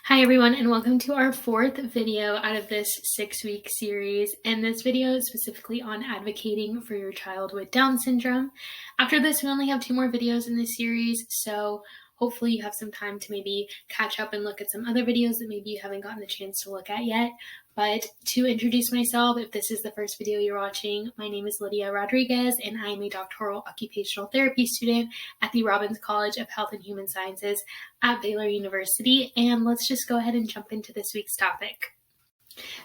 Hi everyone, and welcome to our fourth video out of this 6-week series. And this video is specifically on advocating for your child with Down syndrome. After this, we only have 2 more videos in this series, so hopefully you have some time to maybe catch up and look at some other videos that maybe you haven't gotten the chance to look at yet. But to introduce myself, if this is the first video you're watching, my name is Lydia Rodriguez, and I am a doctoral occupational therapy student at the Robbins College of Health and Human Sciences at Baylor University. And let's just go ahead and jump into this week's topic.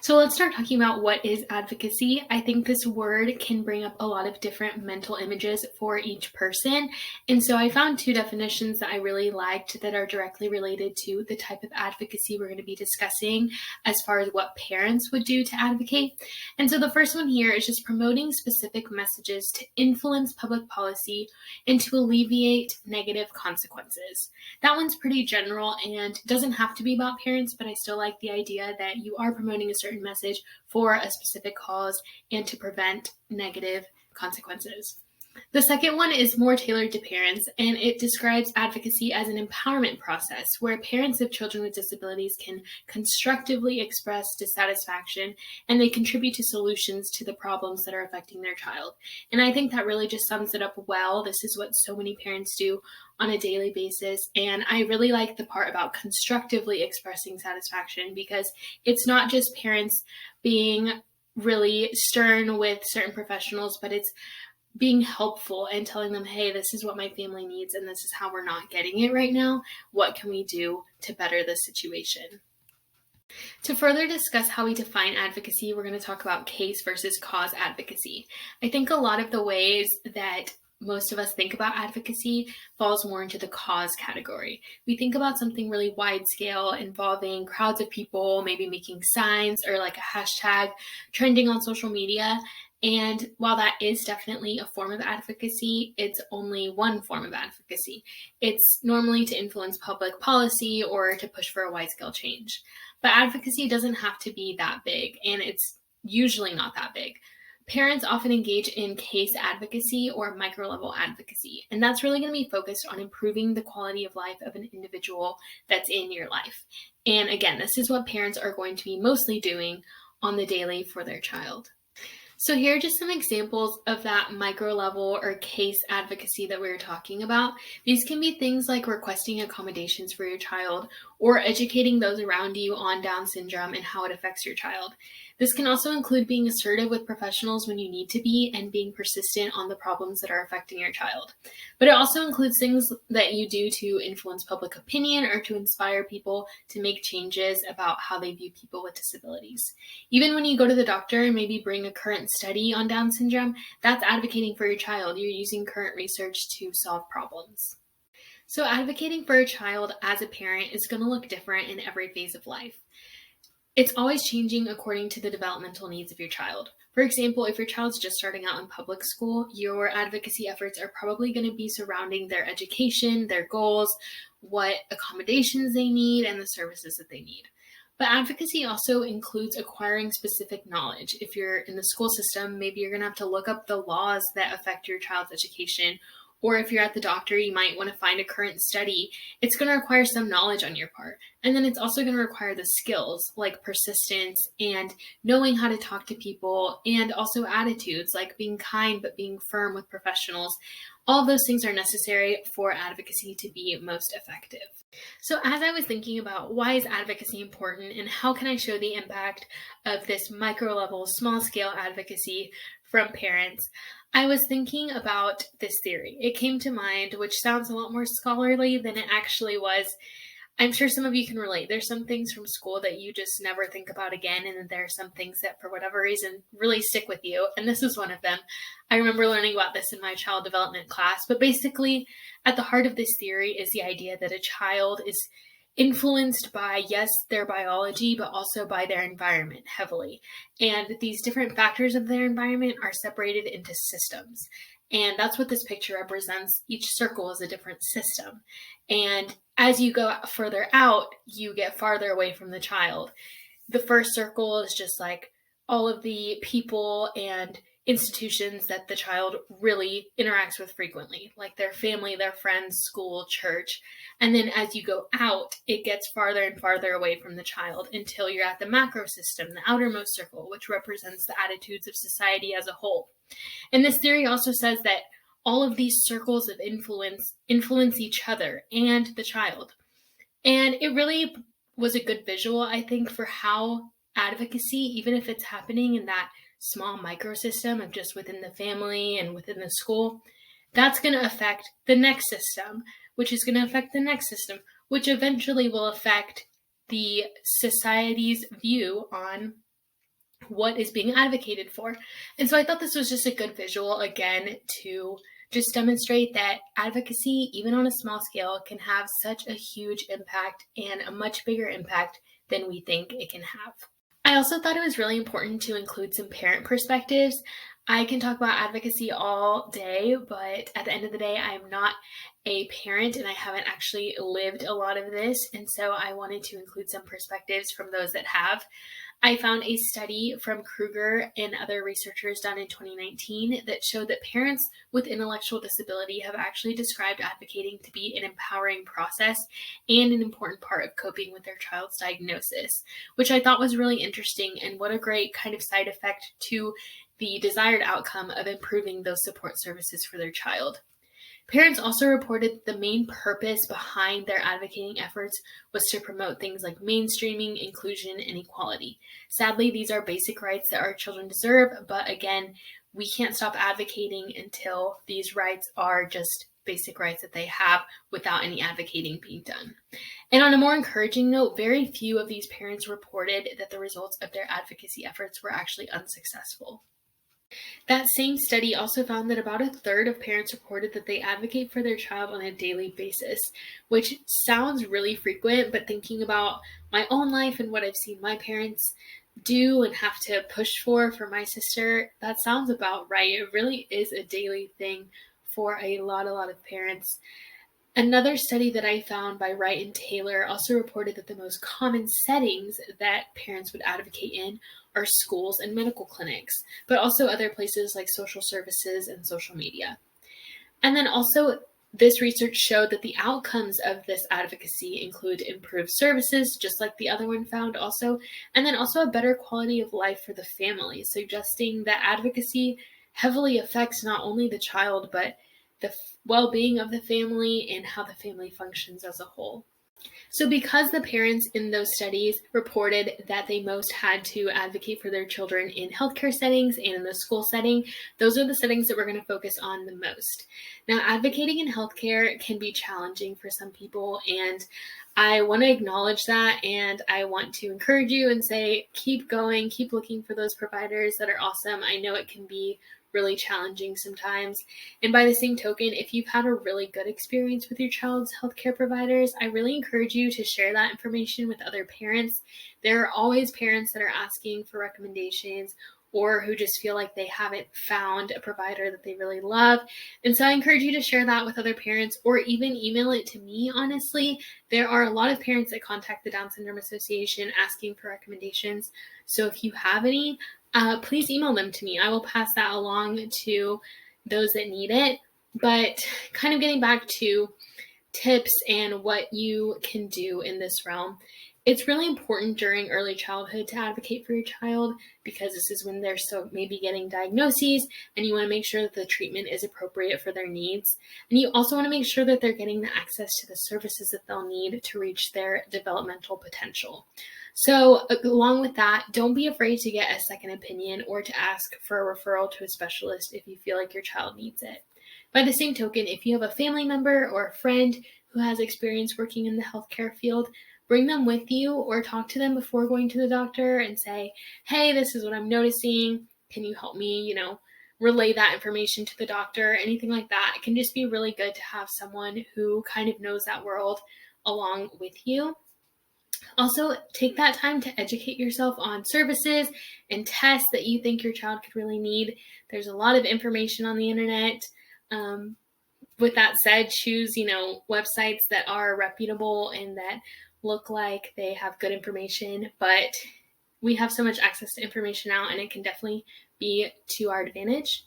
So let's start talking about what is advocacy. I think this word can bring up a lot of different mental images for each person. And so I found 2 definitions that I really liked that are directly related to the type of advocacy we're going to be discussing as far as what parents would do to advocate. And so the first one here is just promoting specific messages to influence public policy and to alleviate negative consequences. That one's pretty general and doesn't have to be about parents, but I still like the idea that you are promoting a certain message for a specific cause and to prevent negative consequences. The second one is more tailored to parents, and it describes advocacy as an empowerment process where parents of children with disabilities can constructively express dissatisfaction and they contribute to solutions to the problems that are affecting their child. And I think that really just sums it up well. This is what so many parents do on a daily basis, and I really like the part about constructively expressing satisfaction because it's not just parents being really stern with certain professionals, but it's being helpful and telling them, hey, this is what my family needs and this is how we're not getting it right now. What can we do to better the situation? To further discuss how we define advocacy, we're going to talk about case versus cause advocacy. I think a lot of the ways that most of us think about advocacy falls more into the cause category. We think about something really wide scale involving crowds of people, maybe making signs or like a hashtag trending on social media. And while that is definitely a form of advocacy, it's only one form of advocacy. It's normally to influence public policy or to push for a wide-scale change. But advocacy doesn't have to be that big, and it's usually not that big. Parents often engage in case advocacy or micro-level advocacy, and that's really going to be focused on improving the quality of life of an individual that's in your life. And again, this is what parents are going to be mostly doing on the daily for their child. So here are just some examples of that micro level or case advocacy that we were talking about. These can be things like requesting accommodations for your child or educating those around you on Down syndrome and how it affects your child. This can also include being assertive with professionals when you need to be and being persistent on the problems that are affecting your child. But it also includes things that you do to influence public opinion or to inspire people to make changes about how they view people with disabilities. Even when you go to the doctor and maybe bring a current study on Down syndrome, that's advocating for your child. You're using current research to solve problems. So advocating for a child as a parent is going to look different in every phase of life. It's always changing according to the developmental needs of your child. For example, if your child's just starting out in public school, your advocacy efforts are probably going to be surrounding their education, their goals, what accommodations they need, and the services that they need. But advocacy also includes acquiring specific knowledge. If you're in the school system, maybe you're going to have to look up the laws that affect your child's education. Or if you're at the doctor, you might want to find a current study. It's going to require some knowledge on your part. And then it's also going to require the skills like persistence and knowing how to talk to people, and also attitudes like being kind but being firm with professionals. All of those things are necessary for advocacy to be most effective. So as I was thinking about why is advocacy important and how can I show the impact of this micro-level, small-scale advocacy from parents, I was thinking about this theory. It came to mind, which sounds a lot more scholarly than it actually was. I'm sure some of you can relate. There's some things from school that you just never think about again, and then there are some things that for whatever reason really stick with you, and this is one of them. I remember learning about this in my child development class, but basically at the heart of this theory is the idea that a child is influenced by, yes, their biology, but also by their environment heavily. And these different factors of their environment are separated into systems. And that's what this picture represents. Each circle is a different system. And as you go further out, you get farther away from the child. The first circle is just like all of the people and institutions that the child really interacts with frequently, like their family, their friends, school, church. And then as you go out, it gets farther and farther away from the child until you're at the macro system, the outermost circle, which represents the attitudes of society as a whole. And this theory also says that all of these circles of influence each other and the child. And it really was a good visual, I think, for how advocacy, even if it's happening in that small microsystem of just within the family and within the school, that's going to affect the next system, which is going to affect the next system, which eventually will affect the society's view on what is being advocated for. And so I thought this was just a good visual, again, to just demonstrate that advocacy, even on a small scale, can have such a huge impact and a much bigger impact than we think it can have. I also thought it was really important to include some parent perspectives. I can talk about advocacy all day, but at the end of the day, I am not a parent and I haven't actually lived a lot of this. And so I wanted to include some perspectives from those that have. I found a study from Kruger and other researchers done in 2019 that showed that parents with intellectual disability have actually described advocating to be an empowering process and an important part of coping with their child's diagnosis, which I thought was really interesting, and what a great kind of side effect to the desired outcome of improving those support services for their child. Parents also reported the main purpose behind their advocating efforts was to promote things like mainstreaming, inclusion, and equality. Sadly, these are basic rights that our children deserve, but again, we can't stop advocating until these rights are just basic rights that they have without any advocating being done. And on a more encouraging note, very few of these parents reported that the results of their advocacy efforts were actually unsuccessful. That same study also found that about a third of parents reported that they advocate for their child on a daily basis, which sounds really frequent, but thinking about my own life and what I've seen my parents do and have to push for my sister, that sounds about right. It really is a daily thing for a lot of parents. Another study that I found by Wright and Taylor also reported that the most common settings that parents would advocate in are schools and medical clinics, but also other places like social services and social media. And then also, this research showed that the outcomes of this advocacy include improved services, just like the other one found also, and then also a better quality of life for the family, suggesting that advocacy heavily affects not only the child, but the well-being of the family and how the family functions as a whole. So because the parents in those studies reported that they most had to advocate for their children in healthcare settings and in the school setting, those are the settings that we're going to focus on the most. Now, advocating in healthcare can be challenging for some people, and I want to acknowledge that, and I want to encourage you and say, keep going, keep looking for those providers that are awesome. I know it can be really challenging sometimes. And by the same token, if you've had a really good experience with your child's healthcare providers, I really encourage you to share that information with other parents. There are always parents that are asking for recommendations or who just feel like they haven't found a provider that they really love. And so I encourage you to share that with other parents or even email it to me, honestly. There are a lot of parents that contact the Down Syndrome Association asking for recommendations. So if you have any, please email them to me. I will pass that along to those that need it. But kind of getting back to tips and what you can do in this realm, it's really important during early childhood to advocate for your child because this is when they're still maybe getting diagnoses, and you want to make sure that the treatment is appropriate for their needs. And you also want to make sure that they're getting the access to the services that they'll need to reach their developmental potential. So along with that, don't be afraid to get a second opinion or to ask for a referral to a specialist if you feel like your child needs it. By the same token, if you have a family member or a friend who has experience working in the healthcare field, bring them with you or talk to them before going to the doctor and say, hey, this is what I'm noticing. Can you help me, relay that information to the doctor? Anything like that. It can just be really good to have someone who kind of knows that world along with you. Also, take that time to educate yourself on services and tests that you think your child could really need. There's a lot of information on the internet. With that said, choose, websites that are reputable and that look like they have good information, but we have so much access to information now, and it can definitely be to our advantage.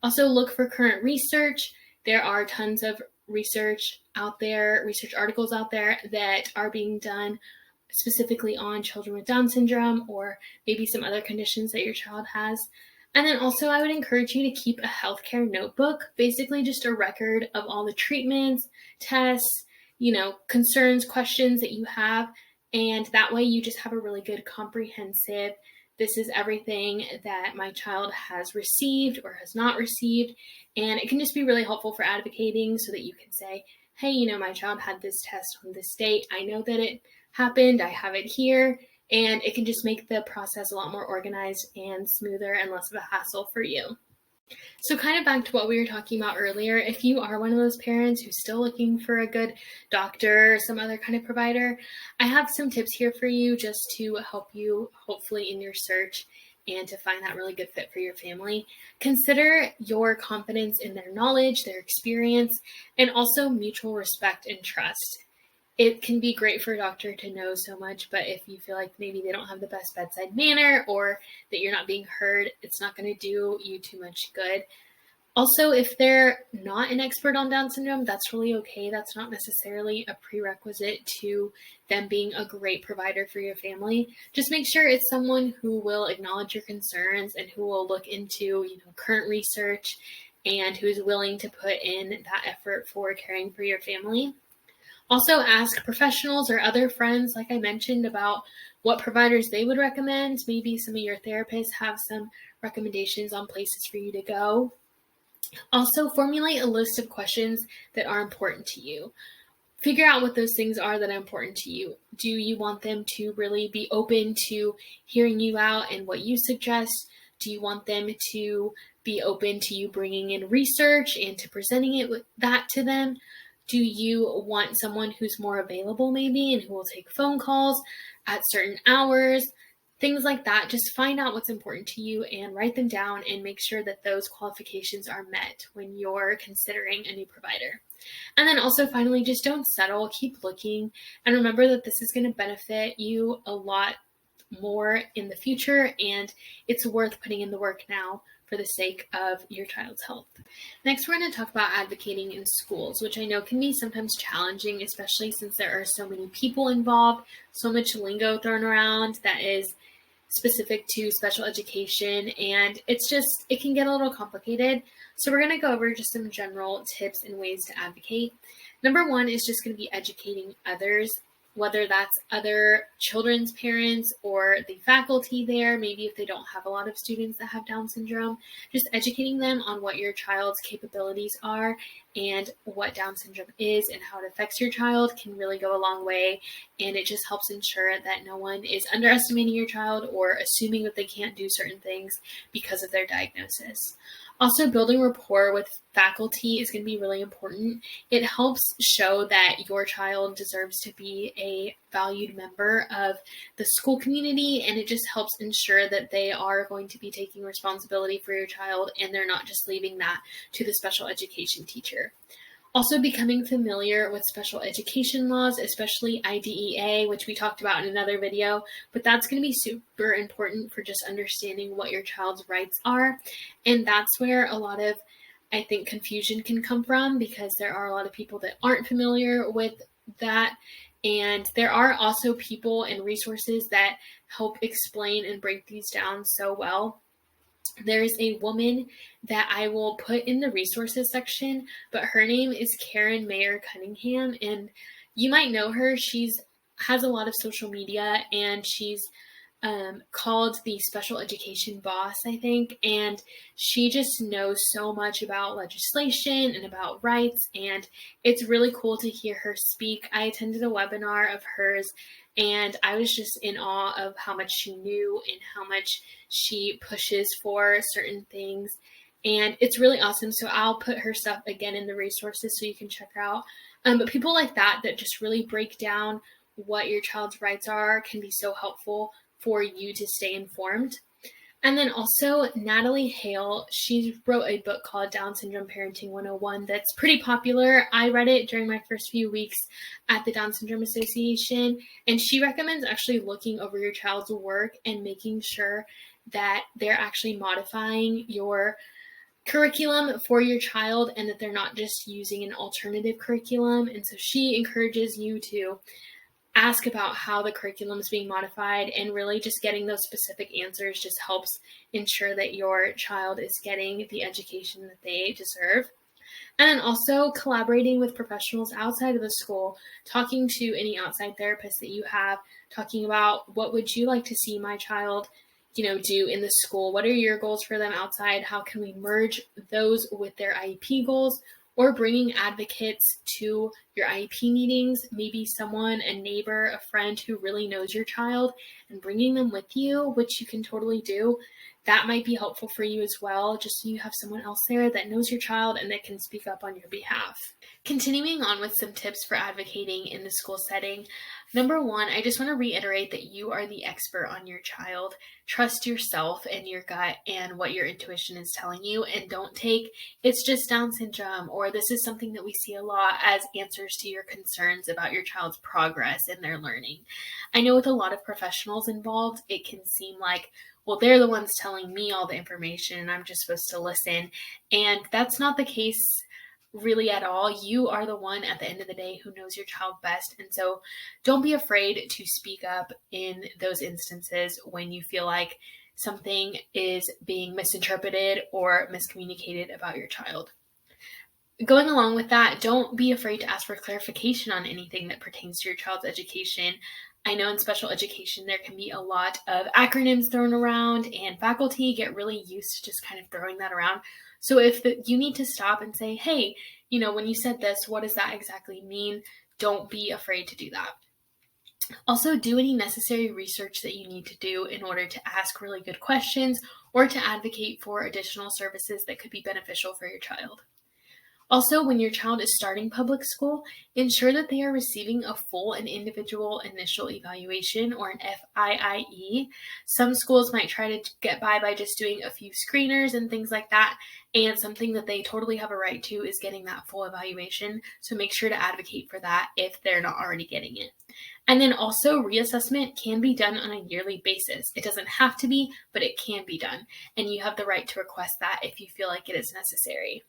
Also, look for current research. There are tons of research out there, research articles out there that are being done specifically on children with Down syndrome or maybe some other conditions that your child has. And then also I would encourage you to keep a healthcare notebook, basically just a record of all the treatments, tests, concerns, questions that you have. And that way you just have a really good comprehensive, this is everything that my child has received or has not received. And it can just be really helpful for advocating so that you can say, hey, my child had this test on this date. I know that it happened. I have it here. And it can just make the process a lot more organized and smoother and less of a hassle for you. So kind of back to what we were talking about earlier, if you are one of those parents who's still looking for a good doctor or some other kind of provider, I have some tips here for you just to help you hopefully in your search and to find that really good fit for your family. Consider your confidence in their knowledge, their experience, and also mutual respect and trust. It can be great for a doctor to know so much, but if you feel like maybe they don't have the best bedside manner or that you're not being heard, it's not going to do you too much good. Also, if they're not an expert on Down syndrome, that's really okay. That's not necessarily a prerequisite to them being a great provider for your family. Just make sure it's someone who will acknowledge your concerns and who will look into, current research and who's willing to put in that effort for caring for your family. Also, ask professionals or other friends, like I mentioned, about what providers they would recommend. Maybe some of your therapists have some recommendations on places for you to go. Also, formulate a list of questions that are important to you. Figure out what those things are that are important to you. Do you want them to really be open to hearing you out and what you suggest? Do you want them to be open to you bringing in research and to presenting it with that to them? Do you want someone who's more available maybe and who will take phone calls at certain hours? Things like that. Just find out what's important to you and write them down and make sure that those qualifications are met when you're considering a new provider. And then also finally, just don't settle. Keep looking and remember that this is going to benefit you a lot more in the future and it's worth putting in the work now for the sake of your child's health. Next, we're going to talk about advocating in schools, which I know can be sometimes challenging, especially since there are so many people involved, so much lingo thrown around that is specific to special education, and it can get a little complicated. So we're going to go over just some general tips and ways to advocate. Number one is just going to be educating others, whether that's other children's parents or the faculty there, maybe if they don't have a lot of students that have Down syndrome, just educating them on what your child's capabilities are and what Down syndrome is and how it affects your child can really go a long way. And it just helps ensure that no one is underestimating your child or assuming that they can't do certain things because of their diagnosis. Also, building rapport with faculty is going to be really important. It helps show that your child deserves to be a valued member of the school community, and it just helps ensure that they are going to be taking responsibility for your child and they're not just leaving that to the special education teacher. Also, becoming familiar with special education laws, especially IDEA, which we talked about in another video, but that's going to be super important for just understanding what your child's rights are. And that's where a lot of, I think, confusion can come from because there are a lot of people that aren't familiar with that. And there are also people and resources that help explain and break these down so well. There's a woman that I will put in the resources section, but her name is Karen Mayer Cunningham, and you might know her. She's has a lot of social media, and she's called the special education boss, I think, and she just knows so much about legislation and about rights, and it's really cool to hear her speak. I attended a webinar of hers, and I was just in awe of how much she knew and how much she pushes for certain things, and it's really awesome. So I'll put her stuff again in the resources so you can check her out. But people like that just really break down what your child's rights are can be so helpful for you to stay informed. And then also Natalie Hale, she wrote a book called Down Syndrome Parenting 101 that's pretty popular. I read it during my first few weeks at the Down Syndrome Association, and she recommends actually looking over your child's work and making sure that they're actually modifying your curriculum for your child and that they're not just using an alternative curriculum. And so she encourages you to ask about how the curriculum is being modified, and really just getting those specific answers just helps ensure that your child is getting the education that they deserve. And then also collaborating with professionals outside of the school, talking to any outside therapists that you have, talking about what would you like to see my child, do in the school? What are your goals for them outside? How can we merge those with their IEP goals? Or bringing advocates to your IEP meetings, maybe someone, a neighbor, a friend who really knows your child, and bringing them with you, which you can totally do. That might be helpful for you as well, just so you have someone else there that knows your child and that can speak up on your behalf. Continuing on with some tips for advocating in the school setting. Number one, I just want to reiterate that you are the expert on your child. Trust yourself and your gut and what your intuition is telling you, and don't take "it's just Down syndrome" or "this is something that we see a lot" as answers to your concerns about your child's progress in their learning. I know with a lot of professionals involved, it can seem like, well, they're the ones telling me all the information and I'm just supposed to listen. And that's not the case really at all. You are the one at the end of the day who knows your child best. And so don't be afraid to speak up in those instances when you feel like something is being misinterpreted or miscommunicated about your child. Going along with that, don't be afraid to ask for clarification on anything that pertains to your child's education. I know in special education, there can be a lot of acronyms thrown around, and faculty get really used to just kind of throwing that around. So if you need to stop and say, hey, when you said this, what does that exactly mean? Don't be afraid to do that. Also, do any necessary research that you need to do in order to ask really good questions or to advocate for additional services that could be beneficial for your child. Also, when your child is starting public school, ensure that they are receiving a full and individual initial evaluation, or an FIIE. Some schools might try to get by just doing a few screeners and things like that, and something that they totally have a right to is getting that full evaluation, so make sure to advocate for that if they're not already getting it. And then also, reassessment can be done on a yearly basis. It doesn't have to be, but it can be done, and you have the right to request that if you feel like it is necessary.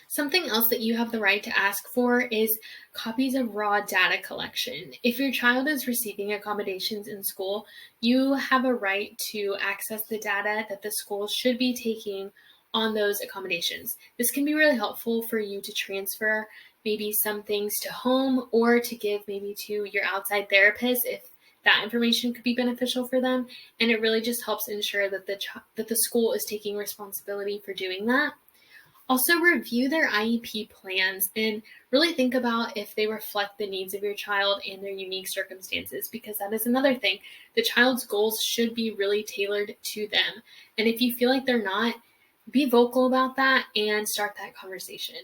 Something else that you have the right to ask for is copies of raw data collection. If your child is receiving accommodations in school, you have a right to access the data that the school should be taking on those accommodations. This can be really helpful for you to transfer maybe some things to home, or to give maybe to your outside therapist if that information could be beneficial for them. And it really just helps ensure that the school is taking responsibility for doing that. Also, review their IEP plans and really think about if they reflect the needs of your child and their unique circumstances, because that is another thing. The child's goals should be really tailored to them. And if you feel like they're not, be vocal about that and start that conversation.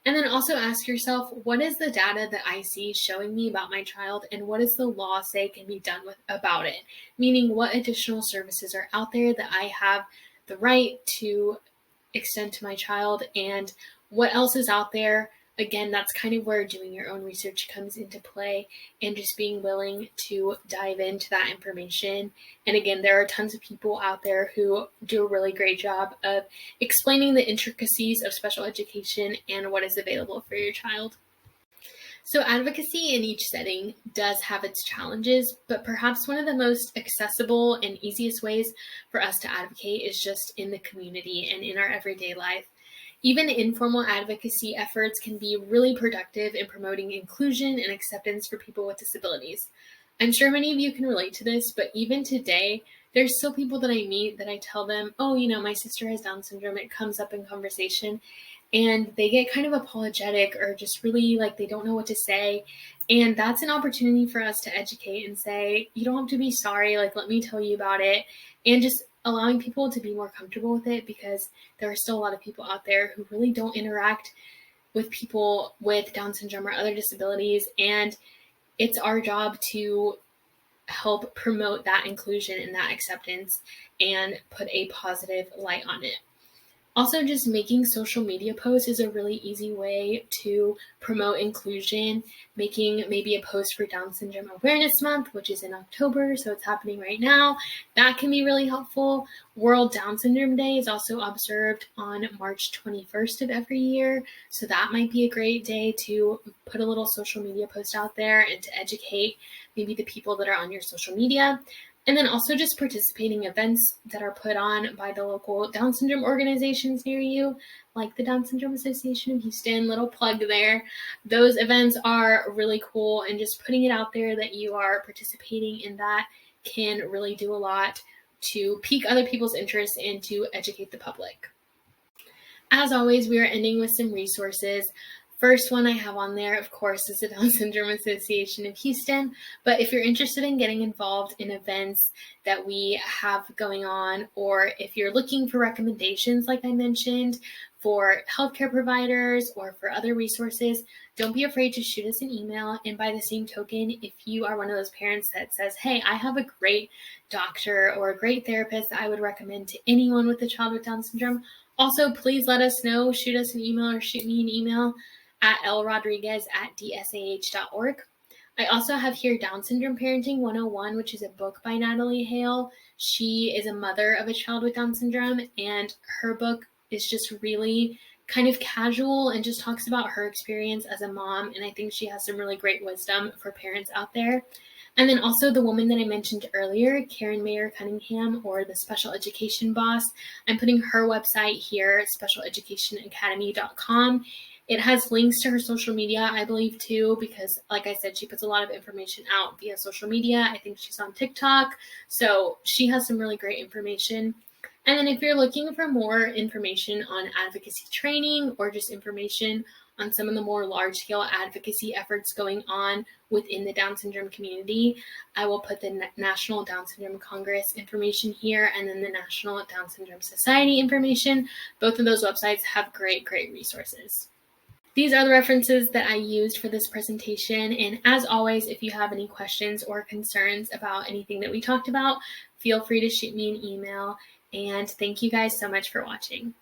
And then also ask yourself, what is the data that I see showing me about my child, and what does the law say can be done about it? Meaning, what additional services are out there that I have the right to extend to my child, and what else is out there. Again, that's kind of where doing your own research comes into play, and just being willing to dive into that information. And again, there are tons of people out there who do a really great job of explaining the intricacies of special education and what is available for your child. So advocacy in each setting does have its challenges, but perhaps one of the most accessible and easiest ways for us to advocate is just in the community and in our everyday life. Even informal advocacy efforts can be really productive in promoting inclusion and acceptance for people with disabilities. I'm sure many of you can relate to this, but even today, there's still people that I meet that I tell them, oh, my sister has Down syndrome. It comes up in conversation. And they get kind of apologetic, or just really like they don't know what to say. And that's an opportunity for us to educate and say, you don't have to be sorry, like let me tell you about it. And just allowing people to be more comfortable with it, because there are still a lot of people out there who really don't interact with people with Down syndrome or other disabilities. And it's our job to help promote that inclusion and that acceptance and put a positive light on it. Also, just making social media posts is a really easy way to promote inclusion. Making maybe a post for Down Syndrome Awareness Month, which is in October, so it's happening right now. That can be really helpful. World Down Syndrome Day is also observed on March 21st of every year, so that might be a great day to put a little social media post out there and to educate maybe the people that are on your social media. And then also just participating in events that are put on by the local Down syndrome organizations near you, like the Down Syndrome Association of Houston, little plug there. Those events are really cool, and just putting it out there that you are participating in that can really do a lot to pique other people's interest and to educate the public. As always, we are ending with some resources. First one I have on there, of course, is the Down Syndrome Association of Houston. But if you're interested in getting involved in events that we have going on, or if you're looking for recommendations, like I mentioned, for healthcare providers or for other resources, don't be afraid to shoot us an email. And by the same token, if you are one of those parents that says, hey, I have a great doctor or a great therapist that I would recommend to anyone with a child with Down syndrome, also please let us know. Shoot us an email or shoot me an email at lrodriguez@dsah.org. I also have here Down Syndrome Parenting 101, which is a book by Natalie Hale. She is a mother of a child with Down syndrome, and her book is just really kind of casual and just talks about her experience as a mom, and I think she has some really great wisdom for parents out there. And then also the woman that I mentioned earlier, Karen Mayer Cunningham, or the Special Education Boss. I'm putting her website here, specialeducationacademy.com. It has links to her social media, I believe, too, because, like I said, she puts a lot of information out via social media. I think she's on TikTok, so she has some really great information. And then if you're looking for more information on advocacy training or just information on some of the more large-scale advocacy efforts going on within the Down syndrome community, I will put the National Down Syndrome Congress information here, and then the National Down Syndrome Society information. Both of those websites have great resources. These are the references that I used for this presentation, and as always, if you have any questions or concerns about anything that we talked about, feel free to shoot me an email, and thank you guys so much for watching.